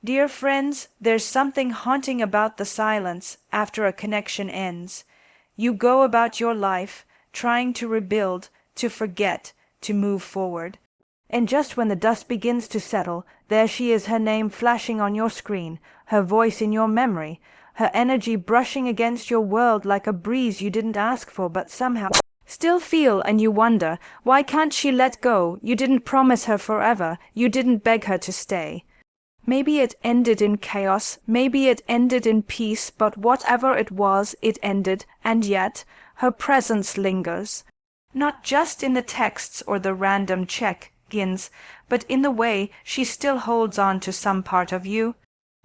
Dear friends, there's something haunting about the silence after a connection ends. You go about your life, trying to rebuild, to forget, to move forward. And just when the dust begins to settle, there she is, her name flashing on your screen, her voice in your memory, her energy brushing against your world like a breeze you didn't ask for but somehow still feel, and you wonder, why can't she let go? You didn't promise her forever, you didn't beg her to stay. Maybe it ended in chaos, maybe it ended in peace, but whatever it was, it ended, and yet her presence lingers. Not just in the texts or the random check-ins, but in the way she still holds on to some part of you.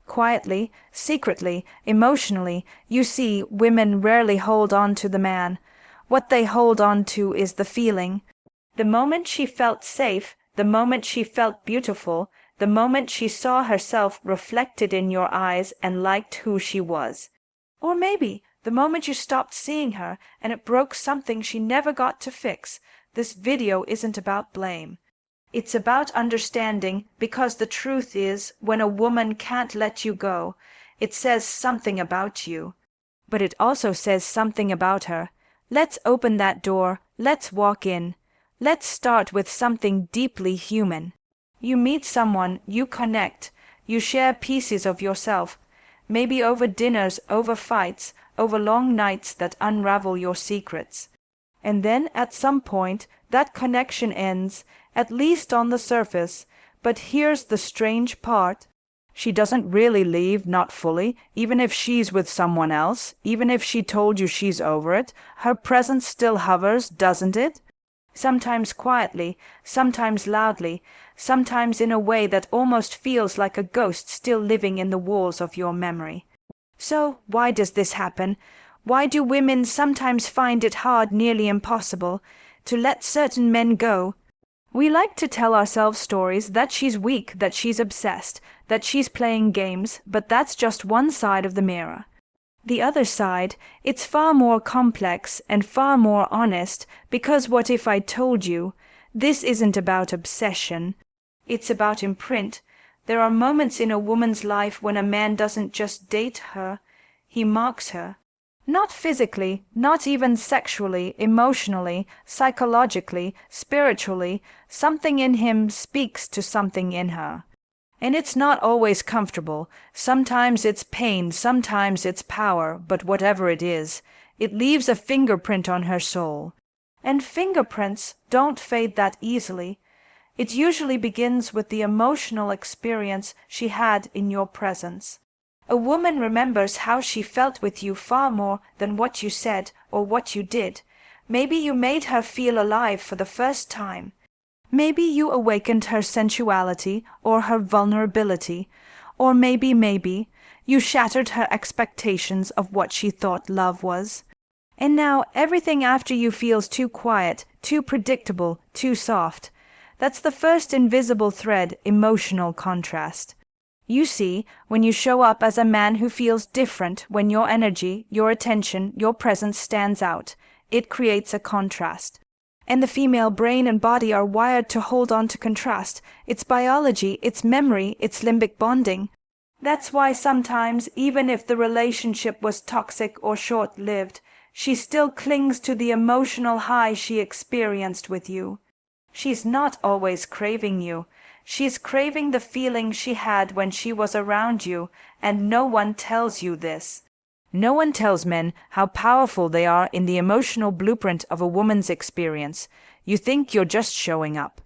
Quietly, secretly, emotionally, you see, women rarely hold on to the man. What they hold on to is the feeling. The moment she felt safe, the moment she felt beautiful, the moment she saw herself reflected in your eyes and liked who she was. Or maybe the moment you stopped seeing her and it broke something she never got to fix. This video isn't about blame. It's about understanding, because the truth is, when a woman can't let you go, it says something about you. But it also says something about her. Let's open that door, let's walk in. Let's start with something deeply human. You meet someone, you connect, you share pieces of yourself, maybe over dinners, over fights, over long nights that unravel your secrets. And then at some point that connection ends, at least on the surface. But here's the strange part. She doesn't really leave, not fully, even if she's with someone else, even if she told you she's over it, her presence still hovers, doesn't it? Sometimes quietly, sometimes loudly, sometimes in a way that almost feels like a ghost still living in the walls of your memory. So why does this happen? Why do women sometimes find it hard, nearly impossible, to let certain men go? We like to tell ourselves stories that she's weak, that she's obsessed, that she's playing games, but that's just one side of the mirror. The other side, it's far more complex and far more honest, because what if I told you, this isn't about obsession, it's about imprint. There are moments in a woman's life when a man doesn't just date her, he marks her. Not physically, not even sexually, emotionally, psychologically, spiritually, something in him speaks to something in her. And it's not always comfortable. Sometimes it's pain, sometimes it's power, but whatever it is, it leaves a fingerprint on her soul. And fingerprints don't fade that easily. It usually begins with the emotional experience she had in your presence. A woman remembers how she felt with you far more than what you said or what you did. Maybe you made her feel alive for the first time. Maybe you awakened her sensuality or her vulnerability, or maybe you shattered her expectations of what she thought love was. And now everything after you feels too quiet, too predictable, too soft. That's the first invisible thread, emotional contrast. You see, when you show up as a man who feels different, when your energy, your attention, your presence stands out, it creates a contrast. And the female brain and body are wired to hold on to contrast. It's biology, it's memory, it's limbic bonding. That's why sometimes, even if the relationship was toxic or short-lived, she still clings to the emotional high she experienced with you. She's not always craving you. She's craving the feeling she had when she was around you, and no one tells you this. No one tells men how powerful they are in the emotional blueprint of a woman's experience. You think you're just showing up.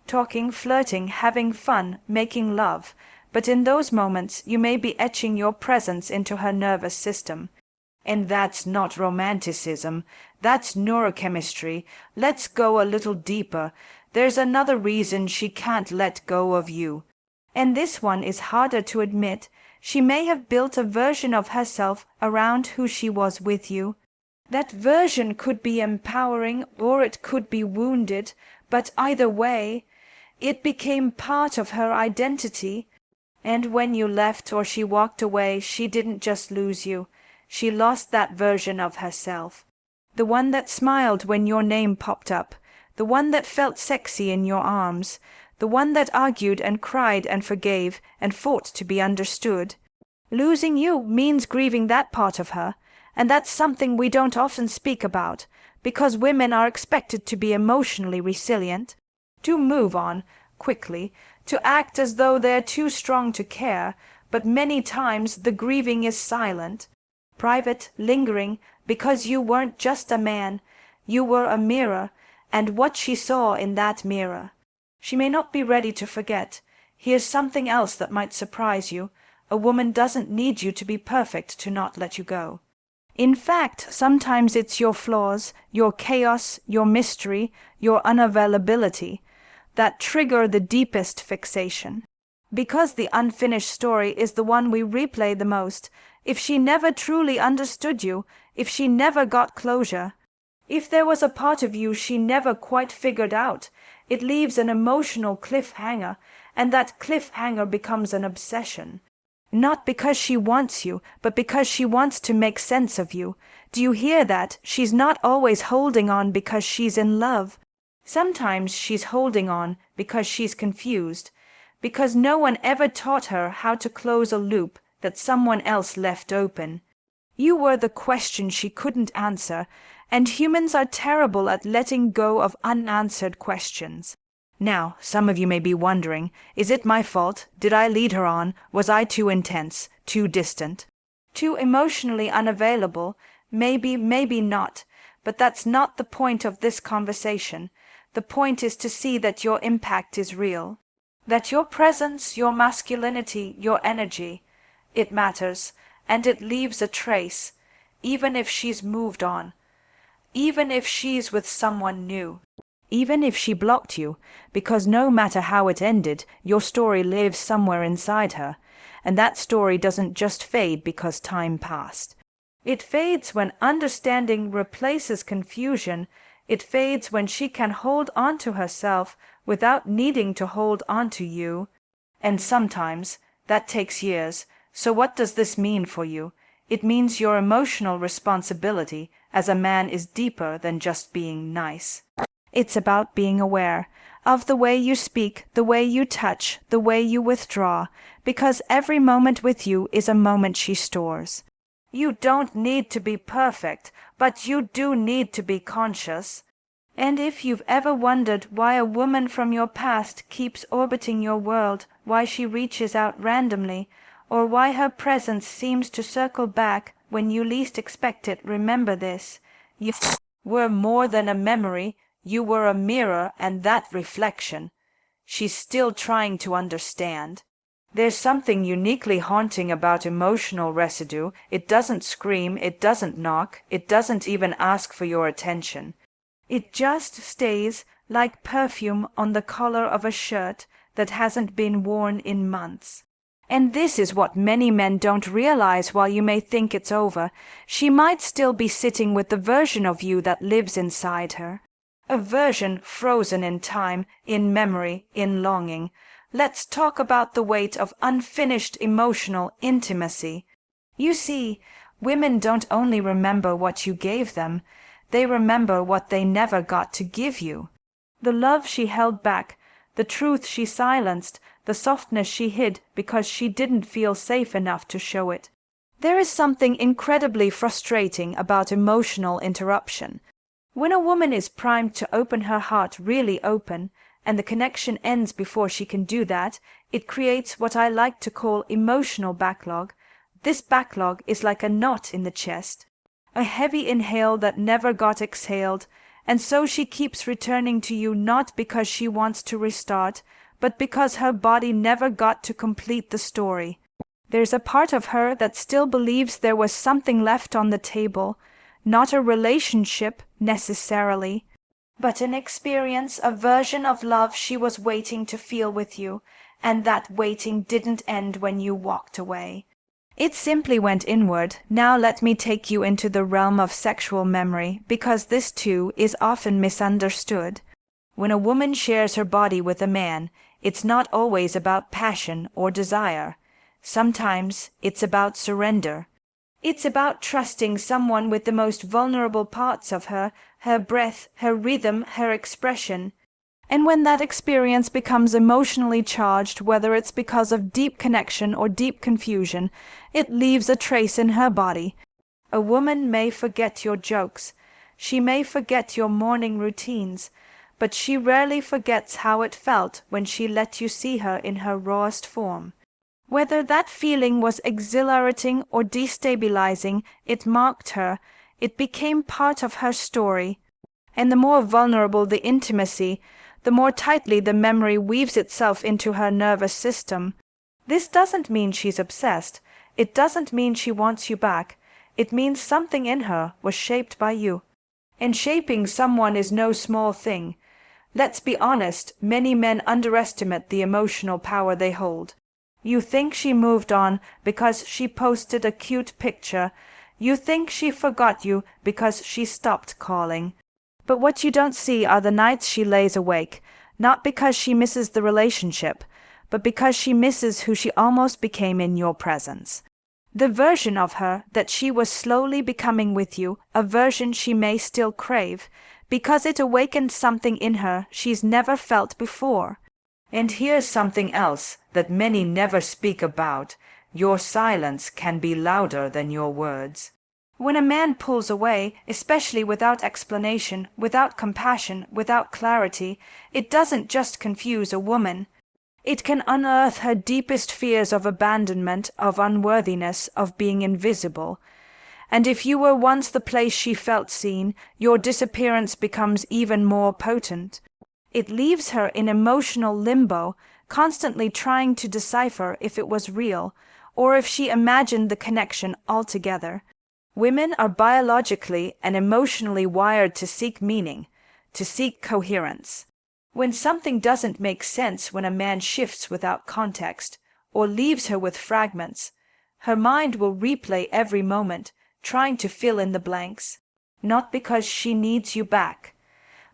Talking, flirting, having fun, making love. But in those moments you may be etching your presence into her nervous system. And that's not romanticism. That's neurochemistry. Let's go a little deeper. There's another reason she can't let go of you. And this one is harder to admit. She may have built a version of herself around who she was with you. That version could be empowering or it could be wounded, but either way, it became part of her identity. And when you left or she walked away, she didn't just lose you. She lost that version of herself. The one that smiled when your name popped up. The one that felt sexy in your arms. the one that argued and cried and forgave and fought to be understood. Losing you means grieving that part of her, and that's something we don't often speak about, because women are expected to be emotionally resilient, to move on quickly, to act as though they're too strong to care, but many times the grieving is silent, private, lingering, because you weren't just a man, you were a mirror, and what she saw in that mirror. She may not be ready to forget. Here's something else that might surprise you. A woman doesn't need you to be perfect to not let you go. In fact, sometimes it's your flaws, your chaos, your mystery, your unavailability that trigger the deepest fixation. Because the unfinished story is the one we replay the most. If she never truly understood you, if she never got closure, if there was a part of you she never quite figured out, it leaves an emotional cliffhanger, and that cliffhanger becomes an obsession. Not because she wants you, but because she wants to make sense of you. Do you hear that? She's not always holding on because she's in love. Sometimes she's holding on because she's confused, because no one ever taught her how to close a loop that someone else left open. You were the question she couldn't answer, and humans are terrible at letting go of unanswered questions. Now, some of you may be wondering, is it my fault? Did I lead her on? Was I too intense, too distant, too emotionally unavailable? Maybe, maybe not, but that's not the point of this conversation. The point is to see that your impact is real, that your presence, your masculinity, your energy, it matters, and it leaves a trace, even if she's moved on, even if she's with someone new, even if she blocked you, because no matter how it ended, your story lives somewhere inside her, and that story doesn't just fade because time passed. It fades when understanding replaces confusion. It fades when she can hold on to herself without needing to hold on to you. And sometimes that takes years. So what does this mean for you? It means your emotional responsibility as a man is deeper than just being nice. It's about being aware of the way you speak, the way you touch, the way you withdraw, because every moment with you is a moment she stores. You don't need to be perfect, but you do need to be conscious. And if you've ever wondered why a woman from your past keeps orbiting your world, why she reaches out randomly, or why her presence seems to circle back when you least expect it, remember this. You were more than a memory, you were a mirror, and that reflection. She's still trying to understand. There's something uniquely haunting about emotional residue. It doesn't scream, it doesn't knock, it doesn't even ask for your attention. It just stays like perfume on the collar of a shirt that hasn't been worn in months. And this is what many men don't realize. While you may think it's over, she might still be sitting with the version of you that lives inside her. A version frozen in time, in memory, in longing. Let's talk about the weight of unfinished emotional intimacy. You see, women don't only remember what you gave them, they remember what they never got to give you. The love she held back, the truth she silenced, the softness she hid because she didn't feel safe enough to show it. There is something incredibly frustrating about emotional interruption. When a woman is primed to open her heart really open, and the connection ends before she can do that, it creates what I like to call emotional backlog. This backlog is like a knot in the chest, a heavy inhale that never got exhaled, and so she keeps returning to you not because she wants to restart, but because her body never got to complete the story. There's a part of her that still believes there was something left on the table, not a relationship necessarily, but an experience, a version of love she was waiting to feel with you, and that waiting didn't end when you walked away. It simply went inward. Now let me take you into the realm of sexual memory, because this too is often misunderstood. When a woman shares her body with a man, it's not always about passion or desire. Sometimes it's about surrender. It's about trusting someone with the most vulnerable parts of her, her breath, her rhythm, her expression. And when that experience becomes emotionally charged, whether it's because of deep connection or deep confusion, it leaves a trace in her body. A woman may forget your jokes. She may forget your morning routines, but she rarely forgets how it felt when she let you see her in her rawest form. Whether that feeling was exhilarating or destabilizing, it marked her. It became part of her story. And the more vulnerable the intimacy, the more tightly the memory weaves itself into her nervous system. This doesn't mean she's obsessed. It doesn't mean she wants you back. It means something in her was shaped by you. And shaping someone is no small thing. Let's be honest, many men underestimate the emotional power they hold. You think she moved on because she posted a cute picture. You think she forgot you because she stopped calling. But what you don't see are the nights she lays awake, not because she misses the relationship, but because she misses who she almost became in your presence. The version of her that she was slowly becoming with you, a version she may still crave, because it awakened something in her she's never felt before. And here's something else that many never speak about. Your silence can be louder than your words. When a man pulls away, especially without explanation, without compassion, without clarity, it doesn't just confuse a woman. It can unearth her deepest fears of abandonment, of unworthiness, of being invisible. And if you were once the place she felt seen, your disappearance becomes even more potent. It leaves her in emotional limbo, constantly trying to decipher if it was real, or if she imagined the connection altogether. Women are biologically and emotionally wired to seek meaning, to seek coherence. When something doesn't make sense, when a man shifts without context, or leaves her with fragments, her mind will replay every moment, trying to fill in the blanks, not because she needs you back,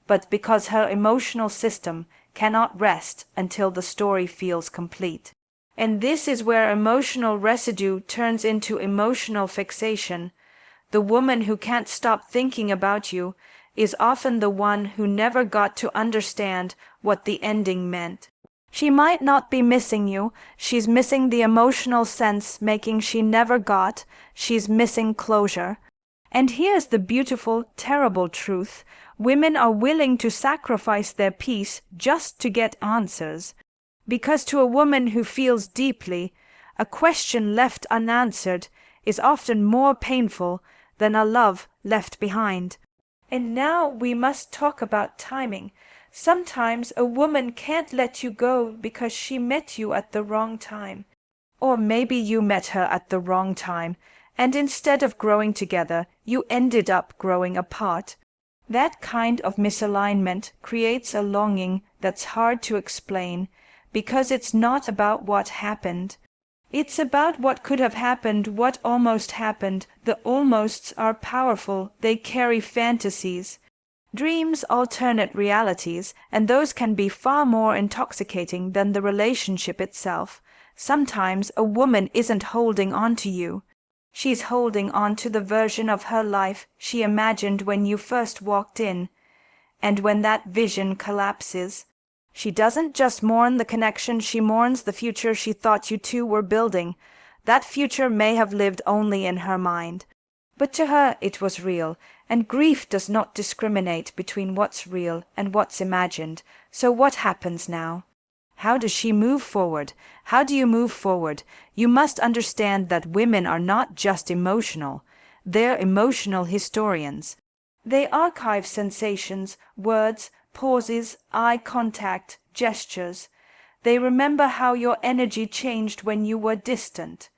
but because her emotional system cannot rest until the story feels complete. And this is where emotional residue turns into emotional fixation. The woman who can't stop thinking about you is often the one who never got to understand what the ending meant. She might not be missing you, she's missing the emotional sense-making she never got, she's missing closure. And here's the beautiful, terrible truth. Women are willing to sacrifice their peace just to get answers. Because to a woman who feels deeply, a question left unanswered is often more painful than a love left behind. And now we must talk about timing. Sometimes a woman can't let you go because she met you at the wrong time. Or maybe you met her at the wrong time, and instead of growing together, you ended up growing apart. That kind of misalignment creates a longing that's hard to explain, because it's not about what happened. It's about what could have happened, what almost happened. The almosts are powerful, they carry fantasies. Dreams, alternate realities, and those can be far more intoxicating than the relationship itself. Sometimes a woman isn't holding on to you. She's holding on to the version of her life she imagined when you first walked in. And when that vision collapses, she doesn't just mourn the connection, she mourns the future she thought you two were building. That future may have lived only in her mind. But to her it was real, and grief does not discriminate between what's real and what's imagined. So what happens now? How does she move forward? How do you move forward? You must understand that women are not just emotional. They're emotional historians. They archive sensations, words, pauses, eye contact, gestures. They remember how your energy changed when you were distant.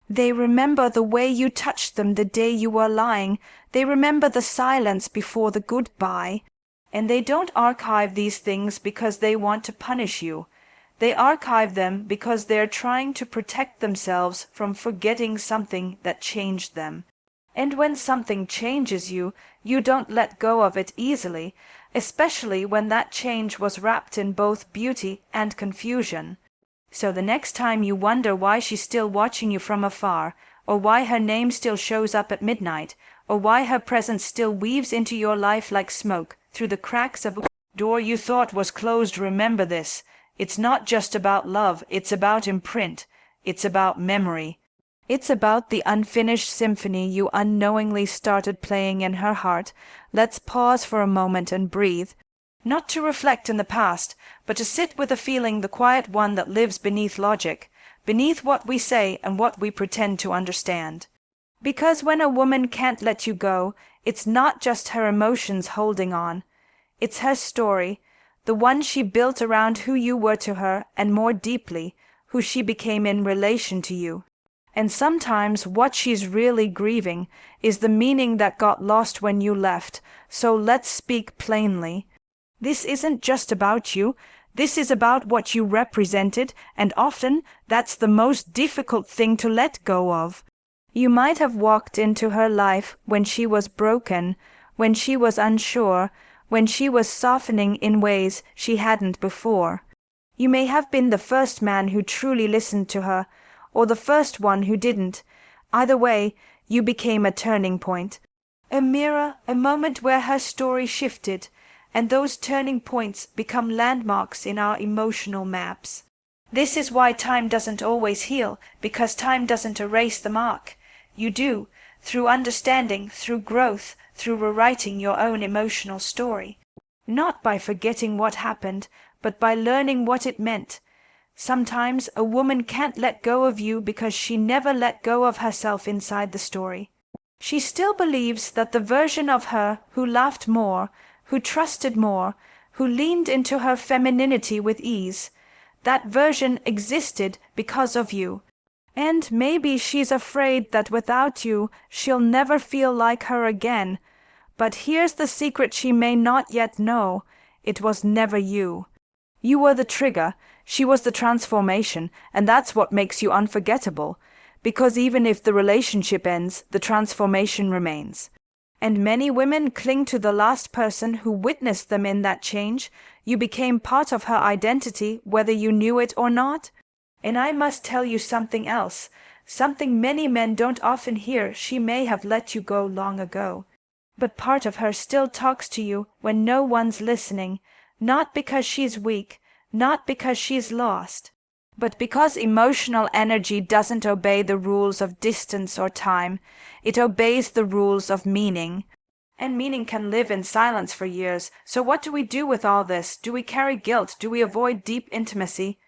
They remember the way you touched them the day you were lying. They remember the silence before the goodbye. And they don't archive these things because they want to punish you. They archive them because they're trying to protect themselves from forgetting something that changed them. And when something changes you, you don't let go of it easily, especially when that change was wrapped in both beauty and confusion. So the next time you wonder why she's still watching you from afar, or why her name still shows up at midnight, or why her presence still weaves into your life like smoke through the cracks of Door you thought was closed, remember this. It's not just about love, it's about imprint. It's about memory. It's about the unfinished symphony you unknowingly started playing in her heart. Let's pause for a moment and breathe. Not to reflect in the past, but to sit with a feeling, the quiet one that lives beneath logic, beneath what we say and what we pretend to understand. Because when a woman can't let you go, it's not just her emotions holding on. It's her story, the one she built around who you were to her, and more deeply, who she became in relation to you. And sometimes what she's really grieving is the meaning that got lost when you left. So let's speak plainly. This isn't just about you. This is about what you represented, and often that's the most difficult thing to let go of. You might have walked into her life when she was broken, when she was unsure, when she was softening in ways she hadn't before. You may have been the first man who truly listened to her, or the first one who didn't. Either way, you became a turning point, a mirror, a moment where her story shifted, and those turning points become landmarks in our emotional maps. This is why time doesn't always heal, because time doesn't erase the mark. You do, through understanding, through growth, through rewriting your own emotional story. Not by forgetting what happened, but by learning what it meant. Sometimes a woman can't let go of you because she never let go of herself inside the story. She still believes that the version of her who laughed more, who trusted more, who leaned into her femininity with ease, that version existed because of you. And maybe she's afraid that without you she'll never feel like her again. But here's the secret she may not yet know. It was never you. You were the trigger, she was the transformation, and that's what makes you unforgettable. Because even if the relationship ends, the transformation remains. And many women cling to the last person who witnessed them in that change. You became part of her identity, whether you knew it or not. And I must tell you something else, something many men don't often hear. She may have let you go long ago, but part of her still talks to you when no one's listening, not because she's weak, not because she's lost, but because emotional energy doesn't obey the rules of distance or time. It obeys the rules of meaning. And meaning can live in silence for years. So what do we do with all this? Do we carry guilt? Do we avoid deep intimacy?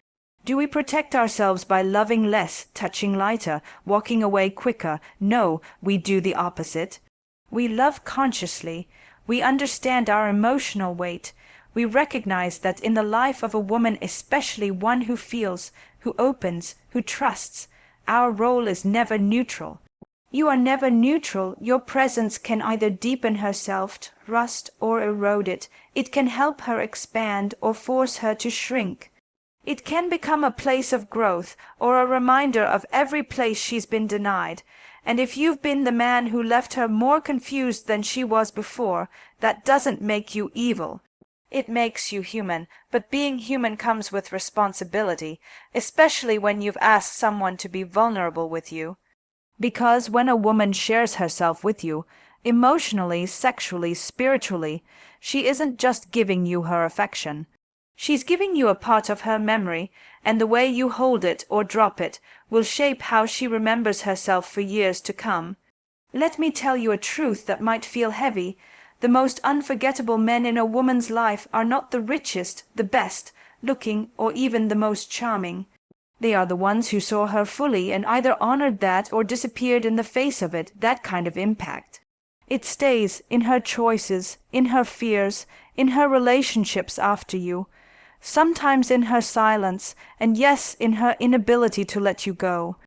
Do we protect ourselves by loving less, touching lighter, walking away quicker? No, we do the opposite. We love consciously. We understand our emotional weight. We recognize that in the life of a woman, especially one who feels, who opens, who trusts, our role is never neutral. You are never neutral. Your presence can either deepen herself, rust, or erode it. It can help her expand or force her to shrink. It can become a place of growth or a reminder of every place she's been denied. And if you've been the man who left her more confused than she was before, that doesn't make you evil. It makes you human, but being human comes with responsibility, especially when you've asked someone to be vulnerable with you. Because when a woman shares herself with you, emotionally, sexually, spiritually, she isn't just giving you her affection. She's giving you a part of her memory, and the way you hold it or drop it will shape how she remembers herself for years to come. Let me tell you a truth that might feel heavy. The most unforgettable men in a woman's life are not the richest, the best looking, or even the most charming. They are the ones who saw her fully and either honored that or disappeared in the face of it, that kind of impact. It stays in her choices, in her fears, in her relationships after you, sometimes in her silence, and yes, in her inability to let you go.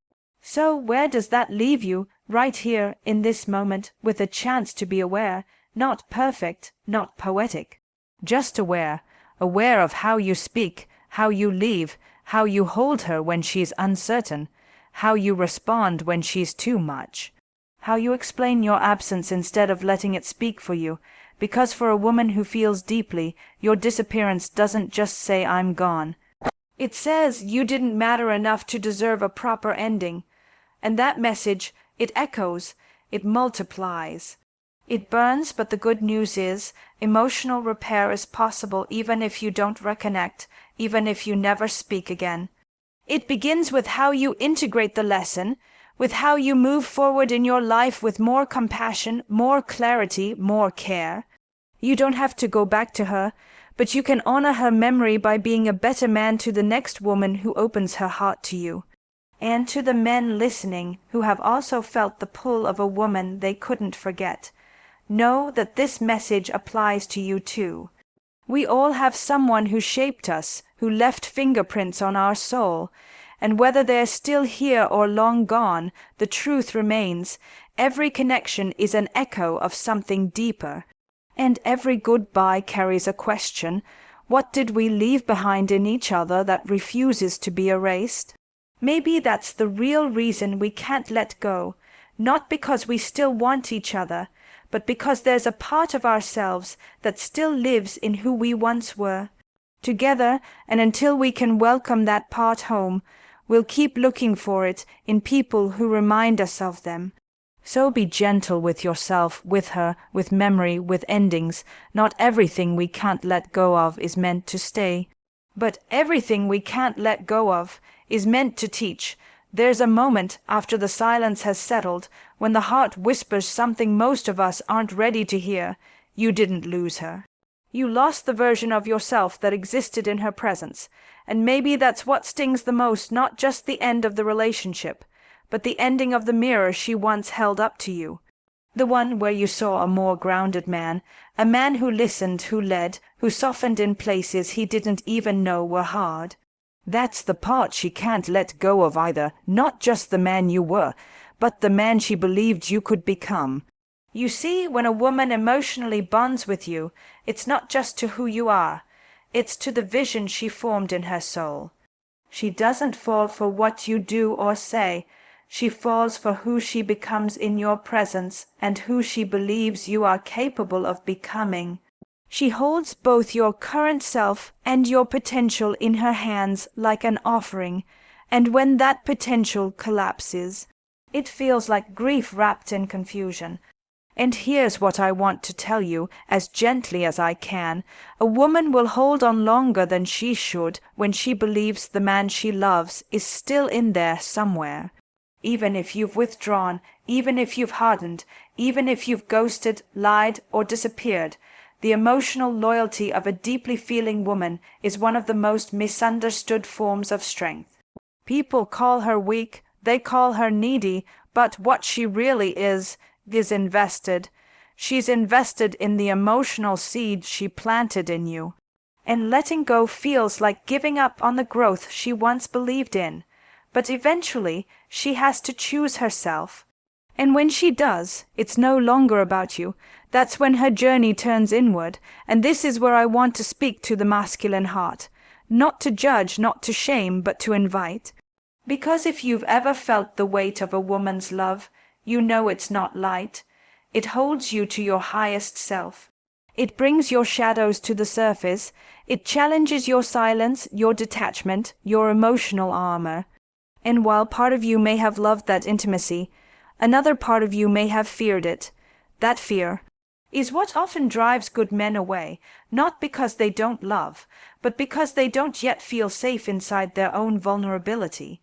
So where does that leave you, right here, in this moment, with a chance to be aware, not perfect, not poetic, just aware, aware of how you speak, how you leave, how you hold her when she's uncertain, how you respond when she's too much, how you explain your absence instead of letting it speak for you, because for a woman who feels deeply, your disappearance doesn't just say I'm gone. It says you didn't matter enough to deserve a proper ending. And that message, it echoes, it multiplies. It burns, but the good news is emotional repair is possible even if you don't reconnect, even if you never speak again. It begins with how you integrate the lesson, with how you move forward in your life with more compassion, more clarity, more care. You don't have to go back to her, but you can honor her memory by being a better man to the next woman who opens her heart to you. And to the men listening who have also felt the pull of a woman they couldn't forget, know that this message applies to you too. We all have someone who shaped us, who left fingerprints on our soul, and whether they're still here or long gone, the truth remains. Every connection is an echo of something deeper, and every goodbye carries a question. What did we leave behind in each other that refuses to be erased? Maybe that's the real reason we can't let go, not because we still want each other, but because there's a part of ourselves that still lives in who we once were. Together, and until we can welcome that part home, we'll keep looking for it in people who remind us of them. So be gentle with yourself, with her, with memory, with endings. Not everything we can't let go of is meant to stay. But everything we can't let go of is meant to teach. There's a moment after the silence has settled when the heart whispers something most of us aren't ready to hear. You didn't lose her. You lost the version of yourself that existed in her presence, and maybe that's what stings the most, not just the end of the relationship, but the ending of the mirror she once held up to you. The one where you saw a more grounded man, a man who listened, who led, who softened in places he didn't even know were hard. That's the part she can't let go of either, not just the man you were, but the man she believed you could become. You see, when a woman emotionally bonds with you, it's not just to who you are, it's to the vision she formed in her soul. She doesn't fall for what you do or say, she falls for who she becomes in your presence and who she believes you are capable of becoming. She holds both your current self and your potential in her hands like an offering, and when that potential collapses, it feels like grief wrapped in confusion. And here's what I want to tell you, as gently as I can. A woman will hold on longer than she should when she believes the man she loves is still in there somewhere. Even if you've withdrawn, even if you've hardened, even if you've ghosted, lied, or disappeared, the emotional loyalty of a deeply feeling woman is one of the most misunderstood forms of strength. People call her weak, they call her needy, but what she really is invested. She's invested in the emotional seed she planted in you. And letting go feels like giving up on the growth she once believed in. But eventually, she has to choose herself. And when she does, it's no longer about you. That's when her journey turns inward, and this is where I want to speak to the masculine heart. Not to judge, not to shame, but to invite. Because if you've ever felt the weight of a woman's love, you know it's not light. It holds you to your highest self. It brings your shadows to the surface. It challenges your silence, your detachment, your emotional armor. And while part of you may have loved that intimacy, another part of you may have feared it. That fear is what often drives good men away, not because they don't love, but because they don't yet feel safe inside their own vulnerability.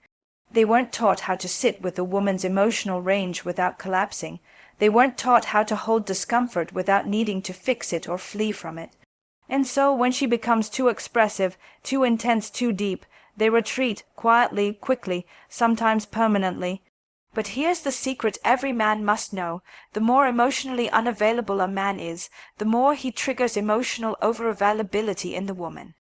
They weren't taught how to sit with a woman's emotional range without collapsing. They weren't taught how to hold discomfort without needing to fix it or flee from it. And so when she becomes too expressive, too intense, too deep, they retreat quietly, quickly, sometimes permanently. But here's the secret every man must know. The more emotionally unavailable a man is, the more he triggers emotional overavailability in the woman.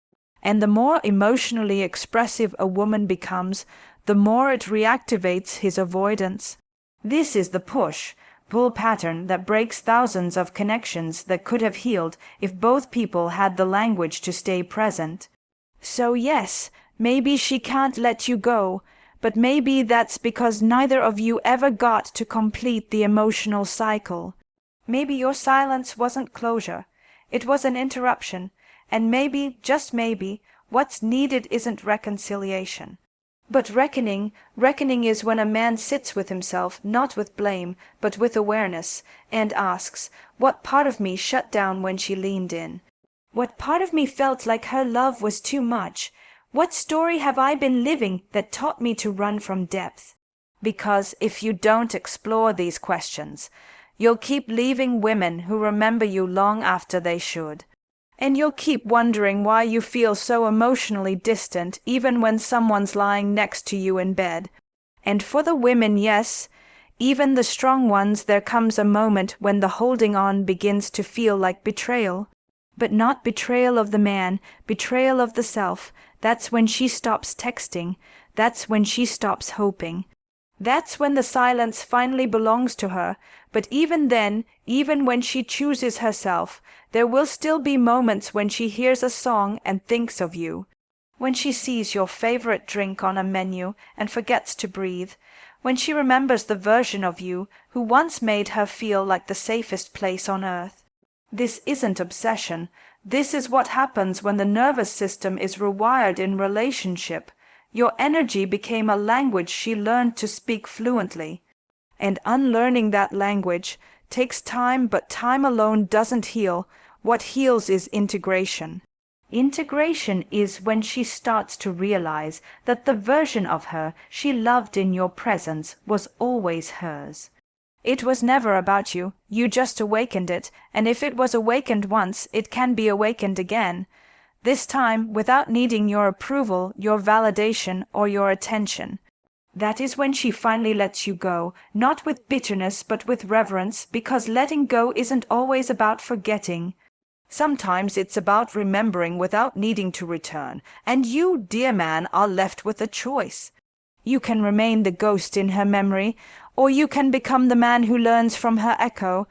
And the more emotionally expressive a woman becomes, the more it reactivates his avoidance. This is the push-pull pattern that breaks thousands of connections that could have healed if both people had the language to stay present. So yes, maybe she can't let you go, but maybe that's because neither of you ever got to complete the emotional cycle. Maybe your silence wasn't closure, it was an interruption, and maybe, just maybe, what's needed isn't reconciliation. But reckoning is when a man sits with himself, not with blame, but with awareness, and asks, what part of me shut down when she leaned in? What part of me felt like her love was too much? What story have I been living that taught me to run from depth? Because if you don't explore these questions, you'll keep leaving women who remember you long after they should. And you'll keep wondering why you feel so emotionally distant even when someone's lying next to you in bed. And for the women, yes, even the strong ones, there comes a moment when the holding on begins to feel like betrayal. But not betrayal of the man, betrayal of the self. That's when she stops texting. That's when she stops hoping. That's when the silence finally belongs to her. But even then, even when she chooses herself, there will still be moments when she hears a song and thinks of you. When she sees your favorite drink on a menu and forgets to breathe. When she remembers the version of you who once made her feel like the safest place on earth. This isn't obsession. This is what happens when the nervous system is rewired in relationship. Your energy became a language she learned to speak fluently. And unlearning that language takes time, but time alone doesn't heal. What heals is integration. Integration is when she starts to realize that the version of her she loved in your presence was always hers. It was never about you, you just awakened it, and if it was awakened once, it can be awakened again. This time without needing your approval, your validation, or your attention. That is when she finally lets you go, not with bitterness but with reverence, because letting go isn't always about forgetting. Sometimes it's about remembering without needing to return, and you, dear man, are left with a choice. You can remain the ghost in her memory, or you can become the man who learns from her echo.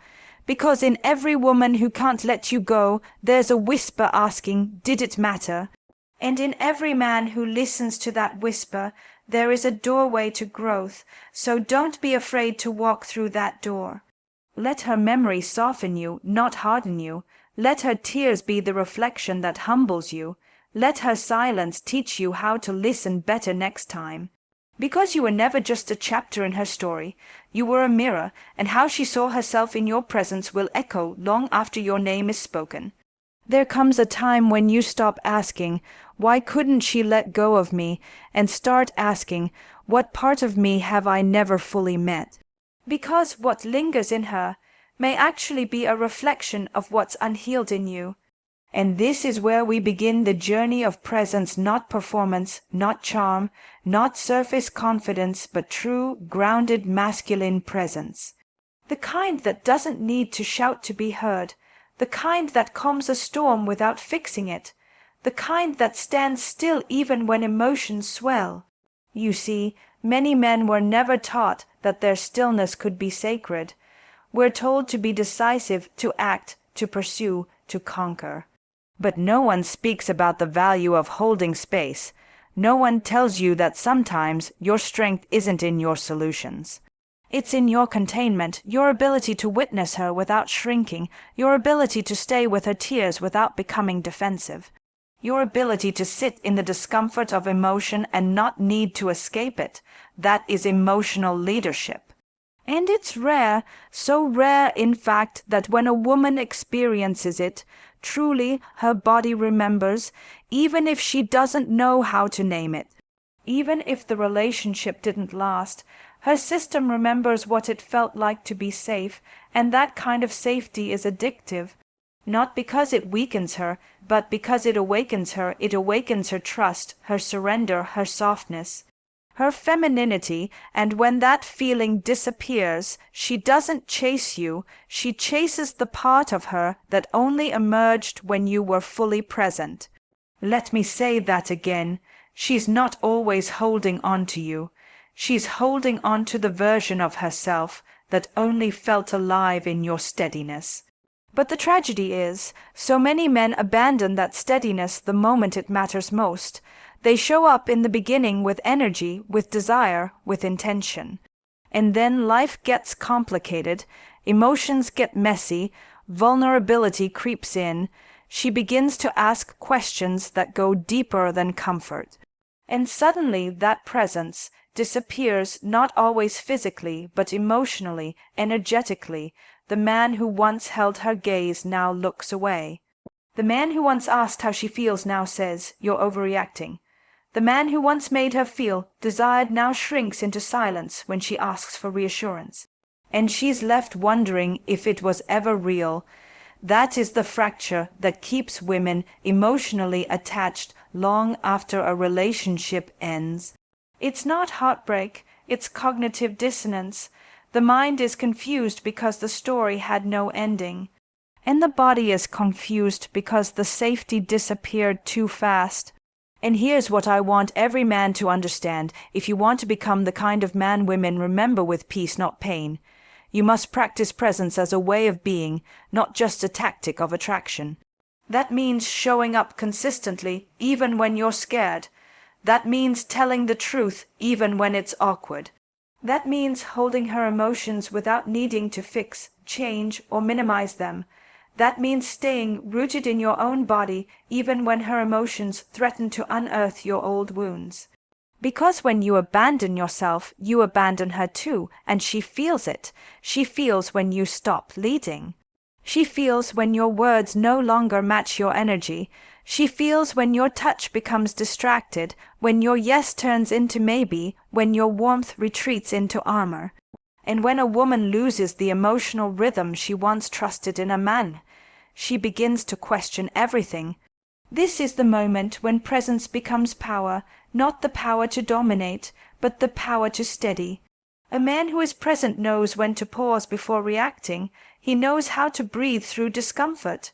Because in every woman who can't let you go, there's a whisper asking, did it matter? And in every man who listens to that whisper, there is a doorway to growth, so don't be afraid to walk through that door. Let her memory soften you, not harden you. Let her tears be the reflection that humbles you. Let her silence teach you how to listen better next time. Because you were never just a chapter in her story, you were a mirror, and how she saw herself in your presence will echo long after your name is spoken. There comes a time when you stop asking, why couldn't she let go of me, and start asking, what part of me have I never fully met? Because what lingers in her may actually be a reflection of what's unhealed in you. And this is where we begin the journey of presence, not performance, not charm, not surface confidence, but true, grounded, masculine presence. The kind that doesn't need to shout to be heard, the kind that calms a storm without fixing it, the kind that stands still even when emotions swell. You see, many men were never taught that their stillness could be sacred. We're told to be decisive, to act, to pursue, to conquer. But no one speaks about the value of holding space. No one tells you that sometimes your strength isn't in your solutions. It's in your containment, your ability to witness her without shrinking, your ability to stay with her tears without becoming defensive, your ability to sit in the discomfort of emotion and not need to escape it. That is emotional leadership. And it's rare, so rare in fact that when a woman experiences it, truly her body remembers, even if she doesn't know how to name it. Even if the relationship didn't last, her system remembers what it felt like to be safe, and that kind of safety is addictive. Not because it weakens her, but because it awakens her trust, her surrender, her softness, her femininity, and when that feeling disappears, she doesn't chase you, she chases the part of her that only emerged when you were fully present. Let me say that again. She's not always holding on to you. She's holding on to the version of herself that only felt alive in your steadiness. But the tragedy is, so many men abandon that steadiness the moment it matters most. They show up in the beginning with energy, with desire, with intention. And then life gets complicated, emotions get messy, vulnerability creeps in. She begins to ask questions that go deeper than comfort. And suddenly that presence disappears, not always physically, but emotionally, energetically. The man who once held her gaze now looks away. The man who once asked how she feels now says, "You're overreacting." The man who once made her feel desired now shrinks into silence when she asks for reassurance. And she's left wondering if it was ever real. That is the fracture that keeps women emotionally attached long after a relationship ends. It's not heartbreak, it's cognitive dissonance. The mind is confused because the story had no ending. And the body is confused because the safety disappeared too fast. And here's what I want every man to understand if you want to become the kind of man women remember with peace, not pain. You must practice presence as a way of being, not just a tactic of attraction. That means showing up consistently, even when you're scared. That means telling the truth, even when it's awkward. That means holding her emotions without needing to fix, change, or minimize them. That means staying rooted in your own body, even when her emotions threaten to unearth your old wounds. Because when you abandon yourself, you abandon her too, and she feels it. She feels when you stop leading. She feels when your words no longer match your energy. She feels when your touch becomes distracted, when your yes turns into maybe, when your warmth retreats into armor. And when a woman loses the emotional rhythm she once trusted in a man, she begins to question everything. This is the moment when presence becomes power, not the power to dominate, but the power to steady. A man who is present knows when to pause before reacting. He knows how to breathe through discomfort.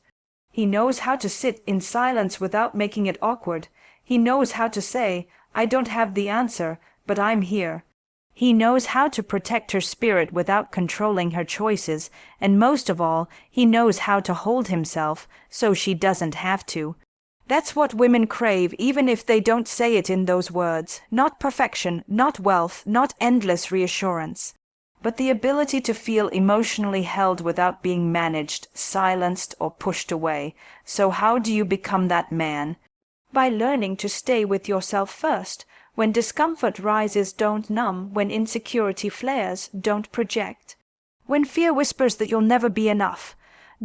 He knows how to sit in silence without making it awkward. He knows how to say, "I don't have the answer, but I'm here." He knows how to protect her spirit without controlling her choices, and most of all, he knows how to hold himself so she doesn't have to. That's what women crave, even if they don't say it in those words. Not perfection, not wealth, not endless reassurance, but the ability to feel emotionally held without being managed, silenced, or pushed away. So how do you become that man? By learning to stay with yourself first. When discomfort rises, don't numb. When insecurity flares, don't project. When fear whispers that you'll never be enough,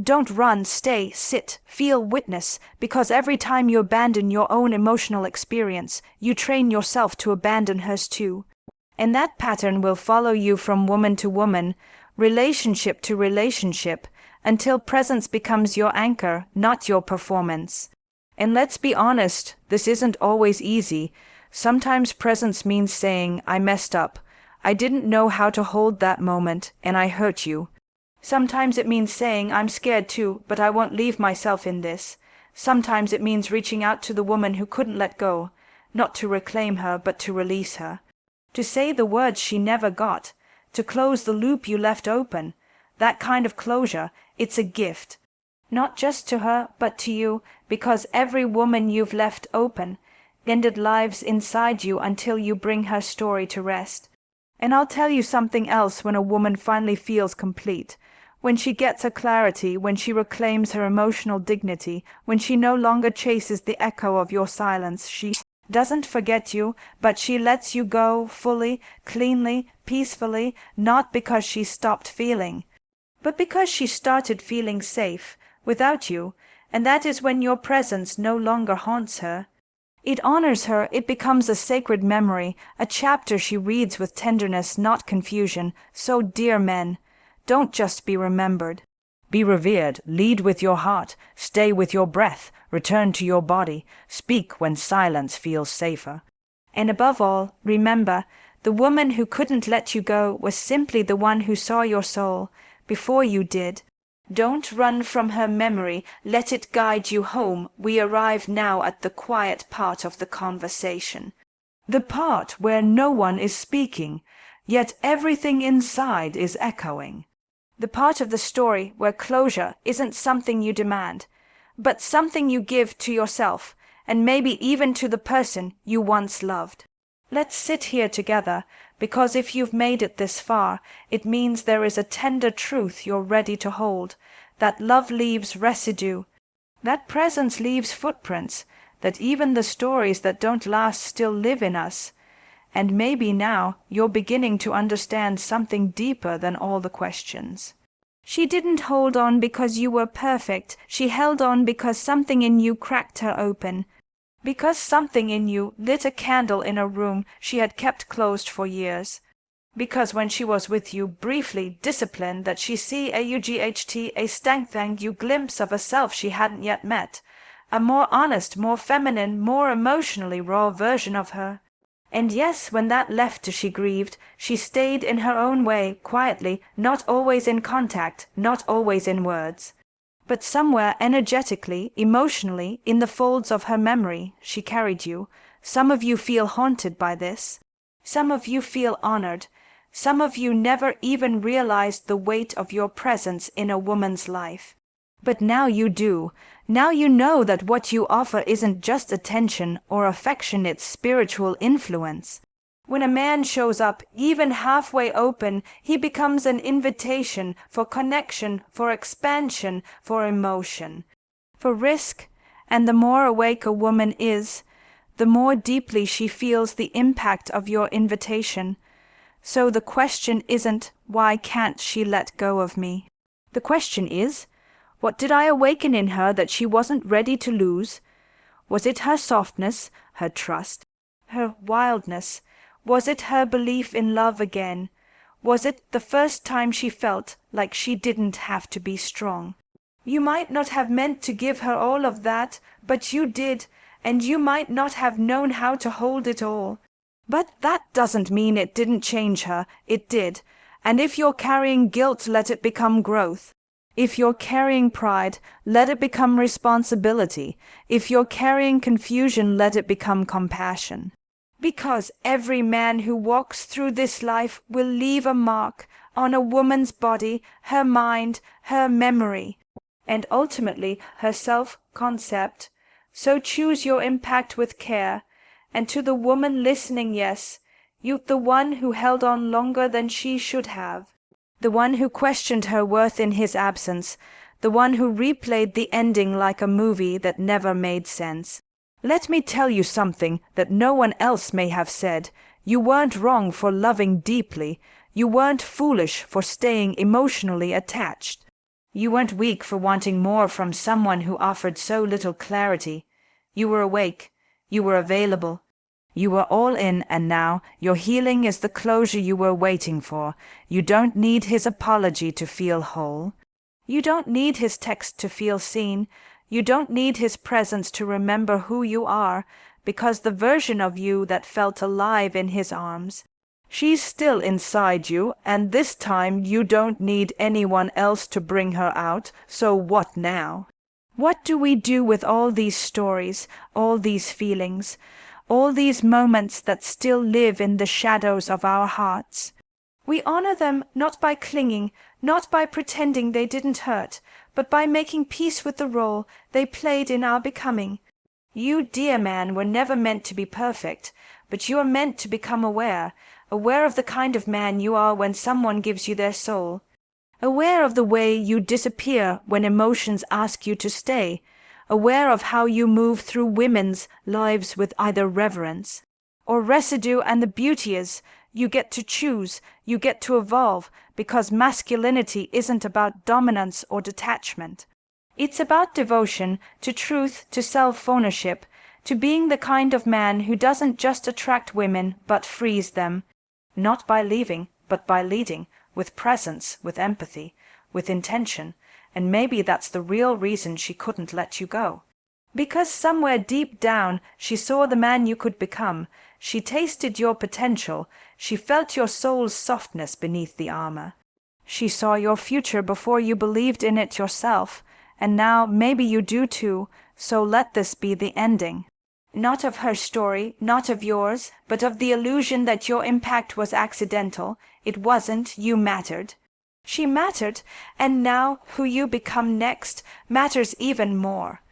don't run, stay, sit, feel, witness, because every time you abandon your own emotional experience, you train yourself to abandon hers too. And that pattern will follow you from woman to woman, relationship to relationship, until presence becomes your anchor, not your performance. And let's be honest, this isn't always easy. Sometimes presence means saying, "I messed up. I didn't know how to hold that moment, and I hurt you." Sometimes it means saying, "I'm scared too, but I won't leave myself in this." Sometimes it means reaching out to the woman who couldn't let go, not to reclaim her, but to release her. To say the words she never got, to close the loop you left open. That kind of closure, it's a gift. Not just to her, but to you, because every woman you've left open ended lives inside you until you bring her story to rest. And I'll tell you something else when a woman finally feels complete. When she gets her clarity, when she reclaims her emotional dignity, when she no longer chases the echo of your silence, she doesn't forget you, but she lets you go fully, cleanly, peacefully, not because she stopped feeling, but because she started feeling safe without you, and that is when your presence no longer haunts her. It honors her, it becomes a sacred memory, a chapter she reads with tenderness, not confusion. So, dear men, don't just be remembered. Be revered, lead with your heart, stay with your breath, return to your body, speak when silence feels safer. And above all, remember, the woman who couldn't let you go was simply the one who saw your soul before you did. Don't run from her memory, let it guide you home. We arrive now at the quiet part of the conversation. The part where no one is speaking, yet everything inside is echoing. The part of the story where closure isn't something you demand, but something you give to yourself, and maybe even to the person you once loved. Let's sit here together, because if you've made it this far, it means there is a tender truth you're ready to hold, that love leaves residue, that presence leaves footprints, that even the stories that don't last still live in us. And maybe now you're beginning to understand something deeper than all the questions. She didn't hold on because you were perfect. She held on because something in you cracked her open. Because something in you lit a candle in a room she had kept closed for years. Because when she was with you, briefly disciplined, that she see a stank you glimpse of a self she hadn't yet met, a more honest, more feminine, more emotionally raw version of her. And yes, when that left her, she grieved. She stayed in her own way, quietly, not always in contact, not always in words. But somewhere energetically, emotionally, in the folds of her memory, she carried you. Some of you feel haunted by this. Some of you feel honored. Some of you never even realized the weight of your presence in a woman's life. But now you do. Now you know that what you offer isn't just attention or affection, it's spiritual influence. When a man shows up, even halfway open, he becomes an invitation for connection, for expansion, for emotion, for risk. And the more awake a woman is, the more deeply she feels the impact of your invitation. So the question isn't, why can't she let go of me? The question is, what did I awaken in her that she wasn't ready to lose? Was it her softness, her trust, her wildness? Was it her belief in love again? Was it the first time she felt like she didn't have to be strong? You might not have meant to give her all of that, but you did, and you might not have known how to hold it all. But that doesn't mean it didn't change her. It did. And if you're carrying guilt, let it become growth. If you're carrying pride, let it become responsibility. If you're carrying confusion, let it become compassion. Because every man who walks through this life will leave a mark on a woman's body, her mind, her memory, and ultimately her self-concept. So choose your impact with care. And to the woman listening, yes, you, the one who held on longer than she should have, the one who questioned her worth in his absence, the one who replayed the ending like a movie that never made sense. Let me tell you something that no one else may have said. You weren't wrong for loving deeply. You weren't foolish for staying emotionally attached. You weren't weak for wanting more from someone who offered so little clarity. You were awake. You were available. You were all in, and now your healing is the closure you were waiting for. You don't need his apology to feel whole. You don't need his text to feel seen. You don't need his presence to remember who you are, because the version of you that felt alive in his arms, she's still inside you, and this time you don't need anyone else to bring her out, so what now? What do we do with all these stories, all these feelings, all these moments that still live in the shadows of our hearts? We honor them not by clinging, not by pretending they didn't hurt, but by making peace with the role they played in our becoming. You, dear man, were never meant to be perfect, but you are meant to become aware of the kind of man you are when someone gives you their soul, aware of the way you disappear when emotions ask you to stay, aware of how you move through women's lives with either reverence or residue. And the beauty is, you get to choose, you get to evolve, because masculinity isn't about dominance or detachment. It's about devotion to truth, to self-ownership, to being the kind of man who doesn't just attract women but frees them, not by leaving, but by leading, with presence, with empathy, with intention. And maybe that's the real reason she couldn't let you go. Because somewhere deep down she saw the man you could become. She tasted your potential. She felt your soul's softness beneath the armor. She saw your future before you believed in it yourself. And now maybe you do too, so let this be the ending. Not of her story, not of yours, but of the illusion that your impact was accidental. It wasn't. You mattered. She mattered, and now who you become next matters even more.